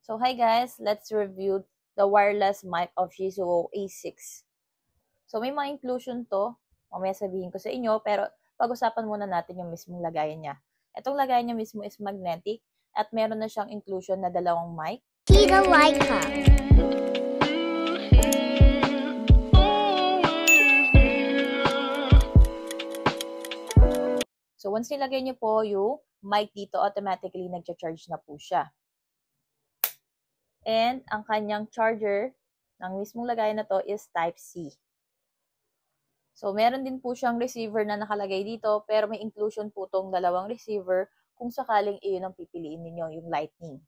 So hi guys, let's review the wireless mic of Shizou A6. So may mga inclusion to, mamaya sabihin ko sa inyo, pero pag-usapan muna natin yung mismong lagayan niya. Itong lagayan niya mismo is magnetic at meron na siyang inclusion na dalawang mic. Tita Laika. So once nilagay niyo po yung mic dito, automatically nagcha-charge na po siya. And ang kanyang charger ng mismong lagayan na to is Type-C. So meron din po siyang receiver na nakalagay dito, pero may inclusion po tong dalawang receiver kung sakaling iyon ang pipiliin ninyo, yung Lightning.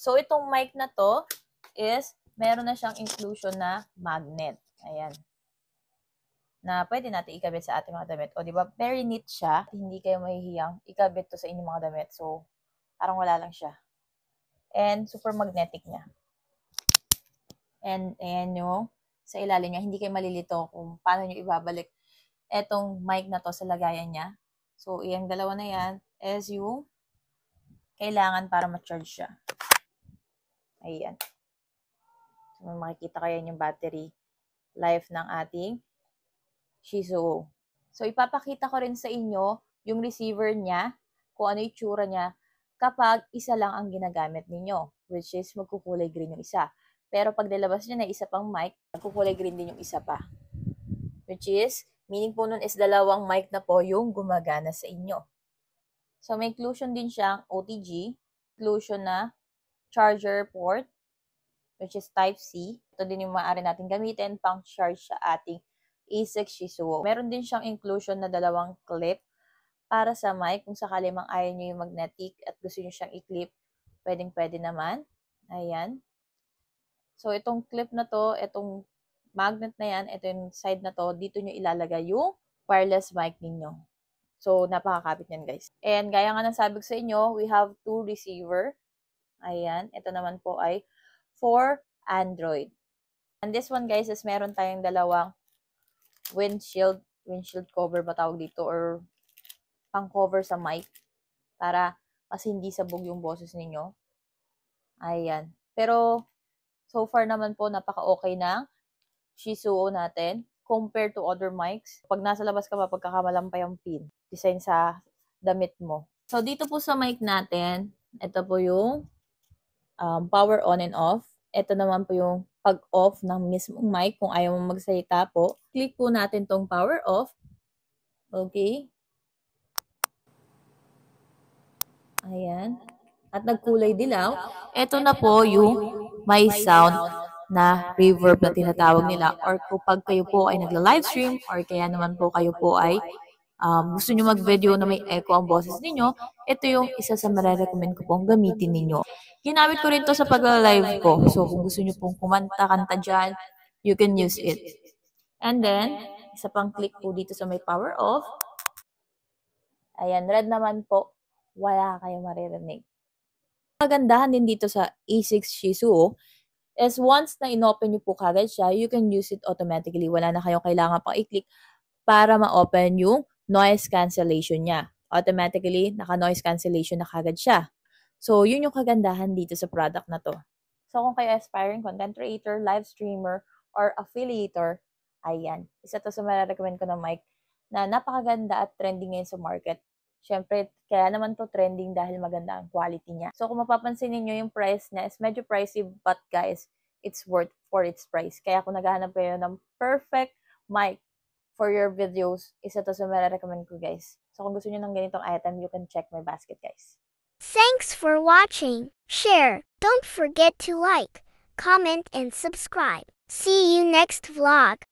So itong mic na to is meron na siyang inclusion na magnet. Ayan. Na pwede natin ikabit sa ating mga damit. O, di ba? Very neat siya. Hindi kayo mahihiyang ikabit to sa inyong mga damit. So, parang wala lang siya. And, super magnetic niya. And, ayan yung sa ilalim niya. Hindi kayo malilito kung paano nyo ibabalik etong mic na to sa lagayan niya. So, yung dalawa na yan is yung kailangan para ma-charge siya. Ayan. So, makikita kayo yung battery life ng ating Shizou. So, ipapakita ko rin sa inyo yung receiver niya, kung ano yung tsura niya, kapag isa lang ang ginagamit ninyo, which is magkukulay green yung isa. Pero pag nilabas nyo na isa pang mic, magkukulay green din yung isa pa. Which is, meaning po nun is dalawang mic na po yung gumagana sa inyo. So, may inclusion din siyang OTG, inclusion na charger port, which is Type-C. Ito din yung maaari natin gamitin pang charge sa ating A6 Shizou. Meron din siyang inclusion na dalawang clip para sa mic. Kung sakali mang ayaw nyo yung magnetic at gusto nyo siyang i-clip, pwedeng-pwede naman. Ayan. So, itong clip na to, itong magnet na yan, ito yung side na to, dito nyo ilalagay yung wireless mic ninyo. So, napakakapit yan, guys. And gaya nga ng sabi ko sa inyo, we have 2 receiver. Ayan. Ito naman po ay for Android. And this one, guys, is meron tayong dalawang windshield cover ba tawag dito, or pang cover sa mic para mas hindi sabog yung boses ninyo. Ayan. Pero so far naman po napaka-okay ng Shizou natin compared to other mics. Pag nasa labas ka pa, pagkakamalampay ang pin, design sa damit mo. So dito po sa mic natin, ito po yung power on and off. Ito naman po yung pag-off ng mismong mic kung ayaw mo magsalita po. Click po natin tong power off. Okay. Ayan. At nagkulay dilaw. Ito na po yung may sound na reverb na tinatawag nila. Or kapag kayo po ay nagla-livestream or kaya naman po kayo po ay gusto nyo mag-video na may echo ang boses ninyo, ito yung isa sa marirecommend ko pong gamitin ninyo. Ginamit ko rin to sa pagla-live ko. So, kung gusto nyo pong kumanta-kanta dyan, you can use it. And then, isa pang click po dito sa may power off. Ayan, red naman po. Wala kayong maririnig. Kagandahan din dito sa A6 Shizou is once na inopen nyo po kagad siya, you can use it automatically. Wala na kayong kailangan pang i-click para ma-open yung noise cancellation niya. Automatically, naka-noise cancellation na kagad siya. So, yun yung kagandahan dito sa product na to. So, kung kayo aspiring content creator, live streamer, or affiliator, ayan. Isa to sa marirecommend ko na mic na napakaganda at trending ngayon sa market. Siyempre, kaya naman to trending dahil maganda ang quality niya. So, kung mapapansin niyo yung price niya is medyo pricey, but guys, it's worth for its price. Kaya kung naghahanap kayo ng perfect mic for your videos, isa to sa marirecommend ko, guys. So, kung gusto niyo ng ganitong item, you can check my basket, guys. Thanks for watching. Share. Don't forget to like, comment, and subscribe. See you next vlog.